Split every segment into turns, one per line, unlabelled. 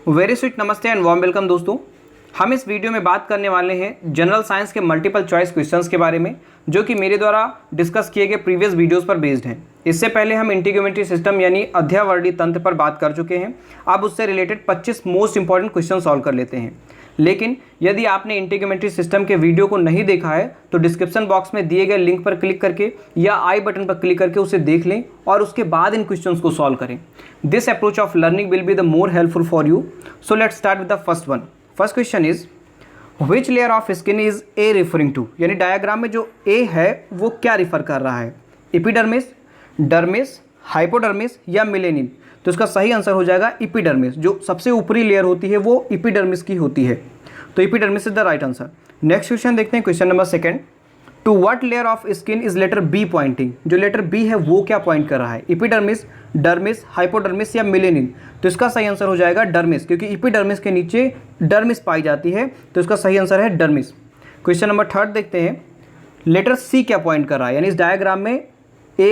Very sweet नमस्ते and warm welcome दोस्तों। हम इस वीडियो में बात करने वाले हैं जनरल साइंस के मल्टीपल चॉइस क्वेश्चंस के बारे में, जो कि मेरे द्वारा डिस्कस किए गए प्रीवियस वीडियोस पर बेस्ड हैं। इससे पहले हम इंटीग्यूमेंट्री सिस्टम यानी अध्यावर्णी तंत्र पर बात कर चुके हैं। अब उससे related 25 most important question solve कर लेते हैं। लेकिन यदि आपने इंटीग्यूमेंट्री सिस्टम के वीडियो को नहीं देखा है तो डिस्क्रिप्शन बॉक्स में दिए गए लिंक पर क्लिक करके या आई बटन पर क्लिक करके उसे देख लें और उसके बाद इन क्वेश्चंस को सॉल्व करें। This approach of learning will be the more helpful for you. So let's start with the first one. First question is which layer of skin is A referring to, यानी diagram में जो ए है वो क्या refer कर रहा है, epidermis, dermis, hypodermis या मेलेनिन। तो इसका सही आंसर हो जाएगा एपिडर्मिस। जो सबसे ऊपरी लेयर होती है वो एपिडर्मिस की होती है, तो epidermis is the right answer. Next question देखते हैं, question number second. To what layer of skin is letter B pointing, जो लेटर बी है वो क्या पॉइंट कर रहा है, एपिडर्मिस, डर्मिस, हाइपोडर्मिस या मेलेनिन। तो इसका सही आंसर हो जाएगा डर्मिस, क्योंकि एपिडर्मिस के नीचे डर्मिस पाई जाती है, तो इसका सही आंसर है डर्मिस। क्वेश्चन नंबर थर्ड देखते हैं, लेटर सी क्या पॉइंट कर रहा है, यानी इस डायग्राम में ए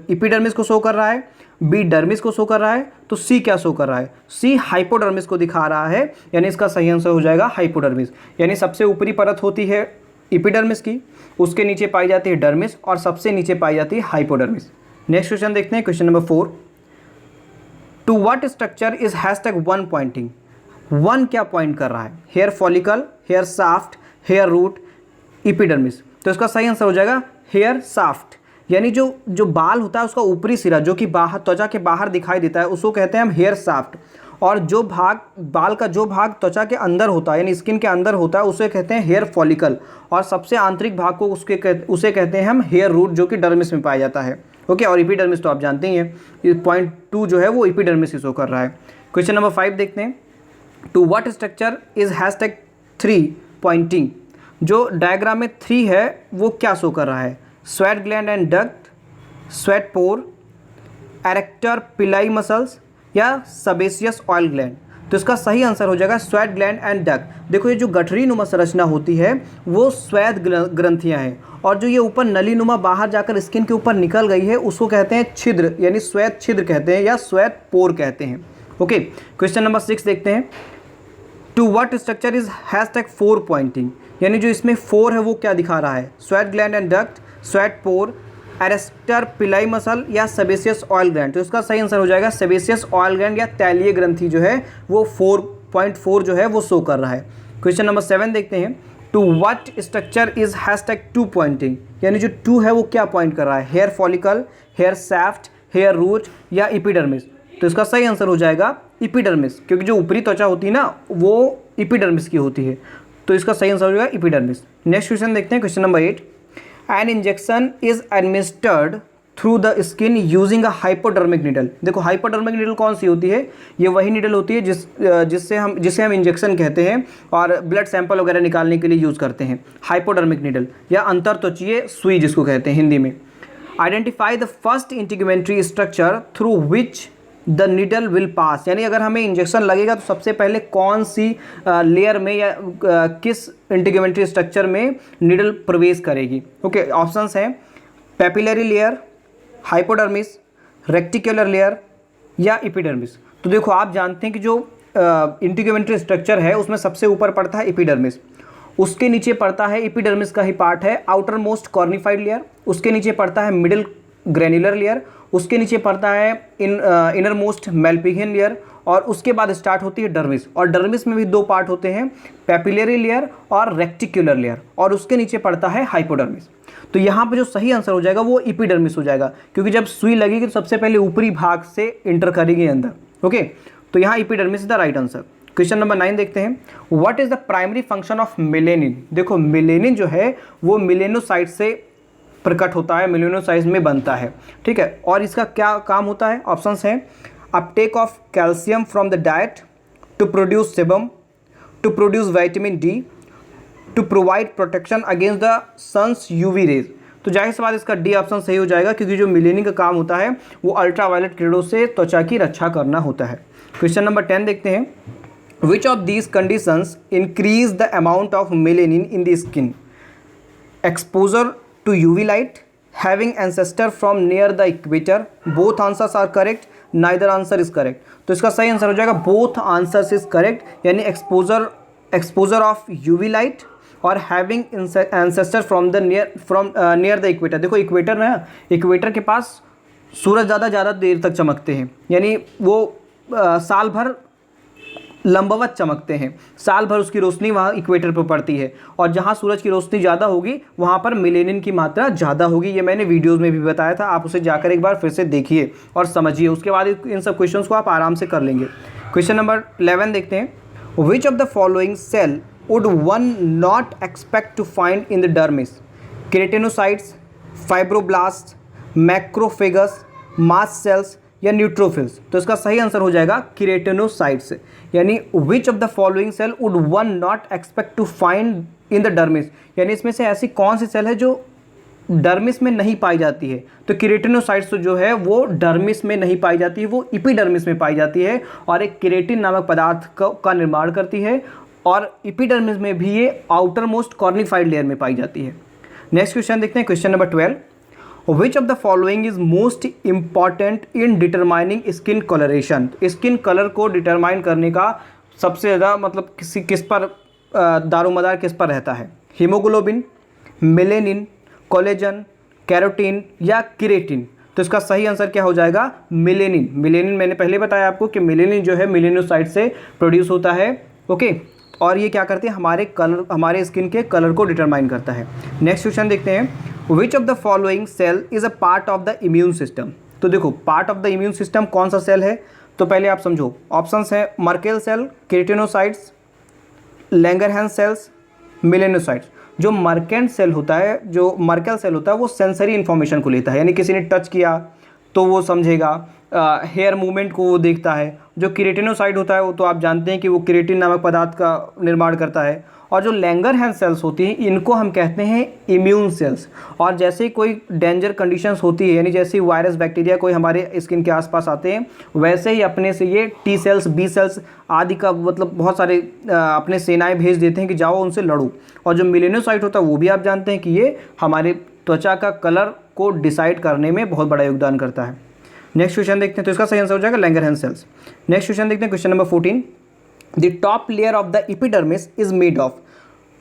एपिडर्मिस को शो कर रहा है, बी डर्मिस को शो कर रहा है, तो सी क्या शो कर रहा है, सी हाइपोडर्मिस को दिखा रहा है, यानी इसका सही आंसर हो जाएगा हाइपोडर्मिस। यानी सबसे ऊपरी परत होती है एपिडर्मिस की, उसके नीचे पाई जाती है डर्मिस और सबसे नीचे पाई जाती है हाइपोडर्मिस। नेक्स्ट क्वेश्चन देखते हैं, question number 4। To what structure is #1 pointing, 1 क्या पॉइंट कर रहा है, hair follicle, hair shaft, hair root, epidermis. तो इसका सही आंसर हो जाएगा हेयर साफ्ट, यानी जो बाल होता है उसका ऊपरी सिरा जो कि बाहर त्वचा के बाहर दिखाई देता है उसको कहते हैं हम हेयर साफ्ट, और जो भाग बाल का जो भाग त्वचा के अंदर होता है यानी स्किन के अंदर होता है उसे कहते हैं हेयर फॉलिकल, और सबसे आंतरिक भाग को उसे कहते हैं हम हेयर रूट, जो कि डर्मिस में पाया जाता है। ओके, और एपिडर्मिस तो आप जानते ही हैं, ये पॉइंट 2 जो है वो एपिडर्मिस शो कर रहा है। क्वेश्चन नंबर 5 देखते हैं, to what structure is #3 pointing, जो डायग्राम में 3 है वो क्या शो कर रहा है, sweat gland and duct, sweat pore, arrector pili muscles या सबेसियस ऑयल ग्लैंड। तो इसका सही आंसर हो जाएगा स्वेट ग्लैंड एंड डक्ट। देखो ये जो गठरी नुमा संरचना होती है वो श्वेत ग्रंथियां हैं, और जो ये ऊपर नली नुमा बाहर जाकर स्किन के ऊपर निकल गई है उसको कहते हैं छिद्र, यानी श्वेत छिद्र कहते हैं या श्वेत पोर कहते हैं। ओके, क्वेश्चन नंबर 6 देखते हैं, to what structure is #4 pointing, यानी जो इसमें 4 है वो क्या दिखा रहा है, sweat gland and duct, sweat pore, arrector pili muscle या सेबेसियस ऑयल ग्लैंड। तो इसका सही आंसर हो जाएगा सेबेसियस ऑयल ग्लैंड या तैलीय ग्रंथि जो है वो 4.4 जो है वो शो कर रहा है। क्वेश्चन नंबर 7 देखते हैं, to what structure is #2 pointing, यानी जो 2 है वो क्या पॉइंट कर रहा है, hair follicle, hair shaft, hair root या एपिडर्मिस। तो इसका सही आंसर हो जाएगा एपिडर्मिस, क्योंकि जो ऊपरी त्वचा होती है ना वो एपिडर्मिस की होती है, तो इसका सही आंसर हो जाएगा एपिडर्मिस। नेक्स्ट क्वेश्चन देखते हैं, question number 8। An injection is administered through the skin using a hypodermic needle. देखो हाइपोडर्मिक नीडल कौन सी होती है, ये वही नीडल होती है जिसे हम इंजेक्शन कहते हैं और ब्लड सैंपल वगैरह निकालने के लिए यूज़ करते हैं, हाइपोडर्मिक नीडल या अंतर्त्वचीय सुई जिसको कहते हैं हिंदी में। Identify the first integumentary structure through which the needle will pass, यानी अगर हमें इंजेक्शन लगेगा तो सबसे पहले कौन सी लेयर में या किस इंटीग्यूमेंट्री स्ट्रक्चर में नीडल प्रवेश करेगी। ओके, ऑप्शंस हैं papillary layer, hypodermis, reticular layer या एपिडर्मिस। तो देखो आप जानते हैं कि जो इंटीग्यूमेंट्री स्ट्रक्चर है उसमें सबसे ऊपर पड़ता है एपिडर्मिस, उसके नीचे पड़ता है एपिडर्मिस का ही पार्ट है आउटर मोस्ट कॉर्निफाइड लेयर, उसके नीचे पड़ता है मिडिल ग्रेन्युलर लेयर, उसके नीचे पड़ता है इनर मोस्ट मेल्पिगियन लेयर, और उसके बाद स्टार्ट होती है डर्मिस, और डर्मिस में भी 2 पार्ट होते हैं, पेपिलरी लेयर और रेक्टिकुलर लेयर, और उसके नीचे पड़ता है हाइपोडर्मिस। तो यहाँ पे जो सही आंसर हो जाएगा वो एपिडर्मिस हो जाएगा, क्योंकि जब सुई लगेगी तो सबसे पहले ऊपरी भाग से इंटर करेगी अंदर। ओके, तो यहाँ epidermis is the right answer. Question number 9 देखते हैं, what is the primary function of melanin. देखो मेलेनिन जो है वो मेलेनोसाइट से प्रकट होता है, मेलेनोसाइट्स में बनता है, ठीक है, और इसका क्या काम होता है, ऑप्शंस हैं uptake of calcium from the diet, to produce sebum, to produce vitamin D, to provide protection against the sun's UV rays. तो जाहिर सी बात इसका डी ऑप्शन सही हो जाएगा, क्योंकि जो मेलेनिन का काम होता है वो अल्ट्रावायलेट किरणों से त्वचा की रक्षा करना होता है। क्वेश्चन नंबर 10 देखते हैं, which of these conditions increase the amount of melanin in the skin, exposure to UV light, having ancestor from near the equator, both answers are correct, neither answer is correct. तो इसका सही answer हो जाएगा both answers is correct, यानी exposure of UV light और having ancestor from the near the equator. देखो equator ना, equator के पास सूरज ज़्यादा देर तक चमकते हैं, यानी वो साल भर लंबवत चमकते हैं, साल भर उसकी रोशनी वहाँ इक्वेटर पर पड़ती है, और जहाँ सूरज की रोशनी ज़्यादा होगी वहाँ पर मेलेनिन की मात्रा ज़्यादा होगी। ये मैंने वीडियोस में भी बताया था, आप उसे जाकर एक बार फिर से देखिए और समझिए, उसके बाद इन सब क्वेश्चंस को आप आराम से कर लेंगे। क्वेश्चन नंबर 11 देखते हैं। Which of the following cell would one not expect to find in the dermis? Keratinocytes, fibroblast, macrophages, mast cells या न्यूट्रोफिल्स? तो इसका सही आंसर हो जाएगा केराटिनोसाइट्स, यानी which of the following cell would one not expect to find in the dermis, यानी इसमें से ऐसी कौन सी सेल है जो डर्मिस में नहीं पाई जाती है? तो केराटिनोसाइट्स तो जो है वो डर्मिस में नहीं पाई जाती है, वो एपिडर्मिस में पाई जाती है और एक केराटिन नामक पदार्थ का निर्माण करती है, और एपिडर्मिस में भी ये आउटर मोस्ट कॉर्निफाइड लेयर में पाई जाती है। नेक्स्ट क्वेश्चन देखते हैं, question number 12। Which of the following is most important in determining skin colouration? Skin colour को डिटरमाइन करने का सबसे ज़्यादा मतलब किस पर दारोमदार किस पर रहता है? हीमोग्लोबिन, मेलेनिन, कोलेजन, कैरोटीन या केराटिन? तो इसका सही आंसर क्या हो जाएगा? मेलेनिन। मेलेनिन मैंने पहले बताया आपको कि मेलेनिन जो है मेलेनोसाइट से प्रोड्यूस होता है, ओके, और ये क्या करते हैं, हमारे स्किन के कलर को डिटरमाइन करता है। नेक्स्ट क्वेश्चन देखते हैं। Which of the following cell is a part of the immune system? तो देखो part of the immune system कौन सा सेल है, तो पहले आप समझो। ऑप्शंस हैं Merkel cell, keratinocytes, Langerhans cells, melanocytes. जो मर्केल सेल होता है वो सेंसरी इन्फॉर्मेशन को लेता है, यानी किसी ने टच किया तो वो समझेगा, हेयर मूवमेंट को वो देखता है। जो केराटिनोसाइट होता है वो तो आप जानते हैं कि वो केराटिन नामक पदार्थ का निर्माण करता है। और जो लैंगरहैंस सेल्स होती हैं इनको हम कहते हैं इम्यून सेल्स। और जैसे ही कोई डेंजर कंडीशंस होती है, यानी जैसे वायरस बैक्टीरिया कोई हमारे स्किन के आसपास आते हैं, वैसे ही अपने से ये टी सेल्स, बी सेल्स आदि का मतलब बहुत सारे अपने सेनाएं भेज देते हैं कि जाओ उनसे लड़ो। और जो मेलेनोसाइट होता है वो भी आप जानते हैं कि ये हमारे त्वचा का कलर को डिसाइड करने में बहुत बड़ा योगदान करता है। नेक्स्ट क्वेश्चन देखते हैं, तो इसका सही आंसर हो जाएगा लैंगरहैंस सेल्स। नेक्स्ट क्वेश्चन देखते हैं, question number 14। The top layer of the epidermis is made of?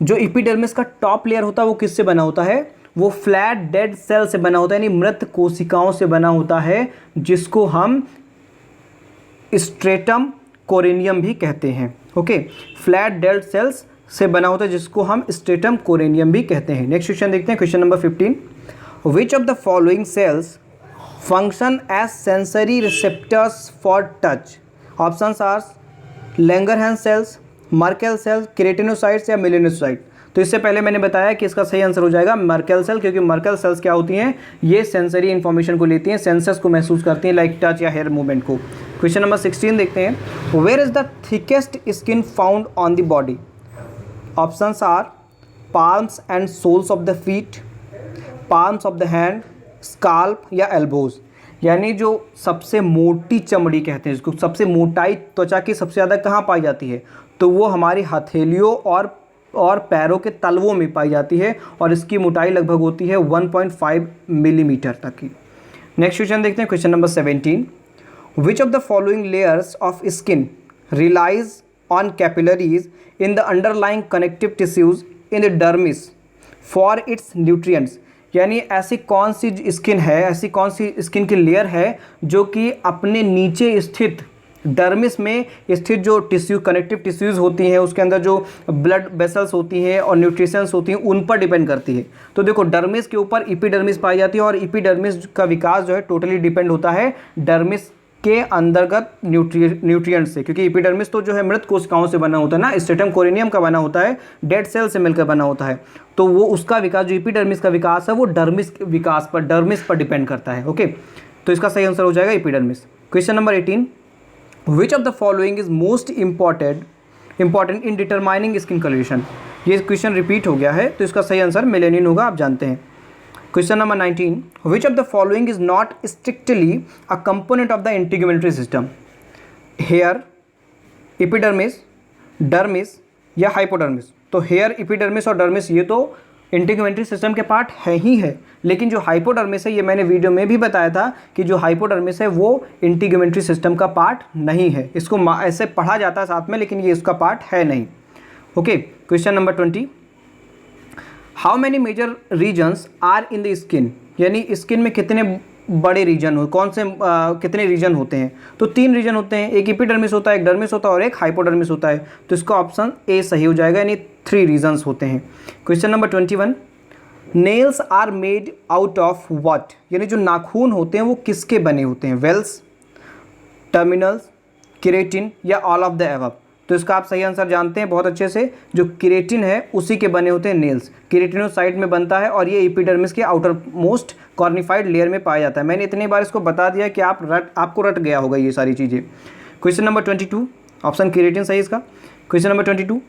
जो एपिडर्मिस का टॉप लेयर होता है वो किससे बना होता है? वो फ्लैट डेड सेल से बना होता है, यानी मृत कोशिकाओं से बना होता है, जिसको हम स्ट्रेटम कोरेनियम भी कहते हैं। ओके, फ्लैट डेड सेल्स से बना होता है जिसको हम स्ट्रेटम कोरेनियम भी कहते हैं। नेक्स्ट क्वेश्चन देखते हैं, question number 15। Which of the following cells function as sensory receptors for touch? Options are Langerhans cells, Merkel cells, keratinocytes या मेलेनोसाइट? तो इससे पहले मैंने बताया कि इसका सही आंसर हो जाएगा मर्केल सेल, क्योंकि मर्केल सेल्स क्या होती हैं, ये सेंसरी इन्फॉर्मेशन को लेती हैं, सेंसर्स को महसूस करती हैं, लाइक टच या हेयर मूवमेंट को। क्वेश्चन नंबर 16 देखते हैं। Where is the thickest skin found on the body? Options are palms and soles of the feet, palms of the hand, scalp या एल्बोज? यानी जो सबसे मोटी चमड़ी कहते हैं जिसको, सबसे मोटाई त्वचा की सबसे ज़्यादा कहाँ पाई जाती है? तो वो हमारी हथेलियों और पैरों के तलवों में पाई जाती है, और इसकी मोटाई लगभग होती है 1.5 मिलीमीटर तक की। नेक्स्ट क्वेश्चन देखते हैं, question number 17। Which of the following layers of skin relies on capillaries in the underlying connective tissues in the dermis for its nutrients? यानी ऐसी कौन सी स्किन है, ऐसी कौन सी स्किन की लेयर है जो कि अपने नीचे स्थित डर्मिस में स्थित जो टिश्यू, कनेक्टिव टिश्यूज़ होती हैं, उसके अंदर जो ब्लड वेसल्स होती हैं और न्यूट्रिशंस होती हैं, उन पर डिपेंड करती है। तो देखो डर्मिस के ऊपर एपिडर्मिस पाई जाती है, और एपिडर्मिस का विकास जो है टोटली डिपेंड होता है डर्मिस के अंतर्गत न्यूट्रिएंट्स से, क्योंकि एपिडर्मिस तो जो है मृत कोशिकाओं से बना होता है ना, स्ट्रेटम कोरेनियम का बना होता है, डेड सेल से मिलकर बना होता है। तो वो उसका विकास, जो एपिडर्मिस का विकास है, वो डर्मिस पर डिपेंड करता है। ओके, तो इसका सही आंसर हो जाएगा epidermis. Question number 18। Which of the following is most important in determining skin colouration? ये क्वेश्चन रिपीट हो गया है, तो इसका सही आंसर मेलेनिन होगा, आप जानते हैं। Question number 19। Which of the following is not strictly a component of the integumentary system? Hair, epidermis, dermis या हाइपोडर्मिस? तो हेयर, एपिडर्मिस और डर्मिस ये तो इंटीग्यूमेंट्री सिस्टम के पार्ट है ही है, लेकिन जो हाइपोडर्मिस है, ये मैंने वीडियो में भी बताया था कि जो हाइपोडर्मिस है वो इंटीग्यूमेंट्री सिस्टम का पार्ट नहीं है। इसको ऐसे पढ़ा जाता है साथ में, लेकिन ये इसका पार्ट है नहीं। Okay, question number 20, how many major regions are in the skin, यानी स्किन में कितने बड़े रीजन हो, कौन से कितने रीजन होते हैं? तो 3 रीजन होते हैं, एक एपिडर्मिस होता है, एक डर्मिस होता है और एक हाइपोडर्मिस होता है। तो इसका ऑप्शन ए सही हो जाएगा, यानी 3 रीजन्स होते हैं। Question number 21, nails are made out of what, यानी जो नाखून होते हैं वो किसके बने होते हैं? वेल्स, टर्मिनल्स, केराटिन या ऑल ऑफ द एबव? तो इसका आप सही आंसर जानते हैं बहुत अच्छे से, जो केराटिन है उसी के बने होते हैं नेल्स। केराटिनोसाइट में बनता है और ये एपिडर्मिस के आउटर मोस्ट कॉर्निफाइड लेयर में पाया जाता है। मैंने इतनी बार इसको बता दिया कि आपको रट गया होगा ये सारी चीज़ें। क्वेश्चन नंबर 22, ऑप्शन केराटिन सही इसका। Question number 22,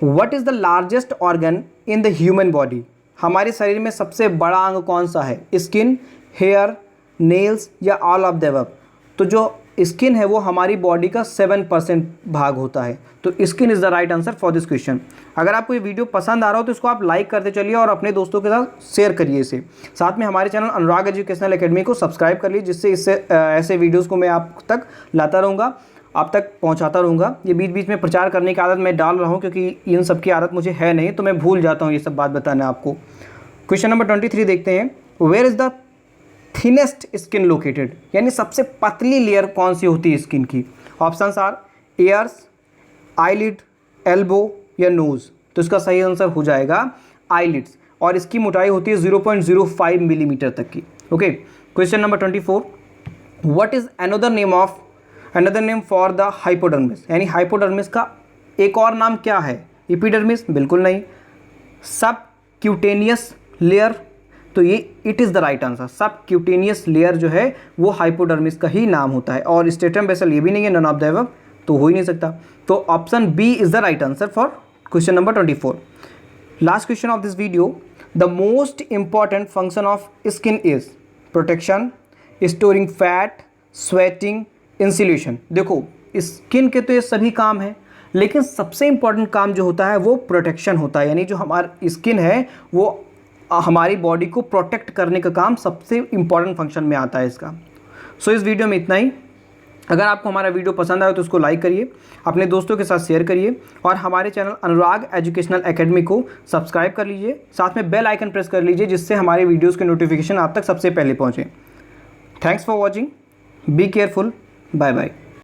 what is the largest organ in the human body, हमारे शरीर में सबसे बड़ा अंग कौन सा है? स्किन, हेयर, नेल्स या ऑल ऑफ द अबव? तो जो स्किन है वो हमारी बॉडी का 7% भाग होता है, तो skin is the right answer for this question. अगर आपको ये वीडियो पसंद आ रहा हो तो इसको आप लाइक करते चलिए और अपने दोस्तों के साथ शेयर करिए इसे। साथ में हमारे चैनल अनुराग एजुकेशनल एकेडमी को सब्सक्राइब कर लीजिए, जिससे इससे ऐसे वीडियोज़ को मैं आप तक लाता रहूँगा, आप तक पहुँचाता रहूँगा। ये बीच बीच में प्रचार करने की आदत मैं डाल रहा हूँ, क्योंकि इन सब की आदत मुझे है नहीं, तो मैं भूल जाता हूँ ये सब बात बताना आपको। क्वेश्चन नंबर 23 देखते हैं, where is the thinnest skin located, यानी सबसे पतली लेयर कौन सी होती है स्किन की? Options are ears, eyelid, elbow या नोज़? तो इसका सही आंसर हो जाएगा आईलिड्स, और इसकी मोटाई होती है 0.05 मिलीमीटर तक की। Okay, question number 24, what is another name for the hypodermis, यानी हाइपोडर्मिस का एक और नाम क्या है? एपिडर्मिस? बिल्कुल नहीं। सब क्यूटेनियस लेयर? तो ये it is the right answer. सब क्यूटेनियस लेयर जो है वो हाइपोडर्मिस का ही नाम होता है, और स्ट्रेटम बेसल ये भी नहीं है, नन ऑफ द अबव, तो हो ही नहीं सकता। तो option B is the right answer for question number 24। Last question of this video, the most important function of skin is protection, storing fat, sweating, insulation. देखो, स्किन के तो ये सभी काम हैं, लेकिन सबसे इंपॉर्टेंट काम जो होता है वो प्रोटेक्शन होता है, यानी जो हमारा स्किन है वो हमारी बॉडी को प्रोटेक्ट करने का काम सबसे इंपॉर्टेंट फंक्शन में आता है इसका। सो इस वीडियो में इतना ही। अगर आपको हमारा वीडियो पसंद आए तो उसको लाइक करिए, अपने दोस्तों के साथ शेयर करिए, और हमारे चैनल अनुराग एजुकेशनल एकेडमी को सब्सक्राइब कर लीजिए। साथ में बेल आइकन प्रेस कर लीजिए, जिससे हमारे वीडियोज़ के नोटिफिकेशन आप तक सबसे पहले पहुँचे। Thanks for watching, be careful, bye bye.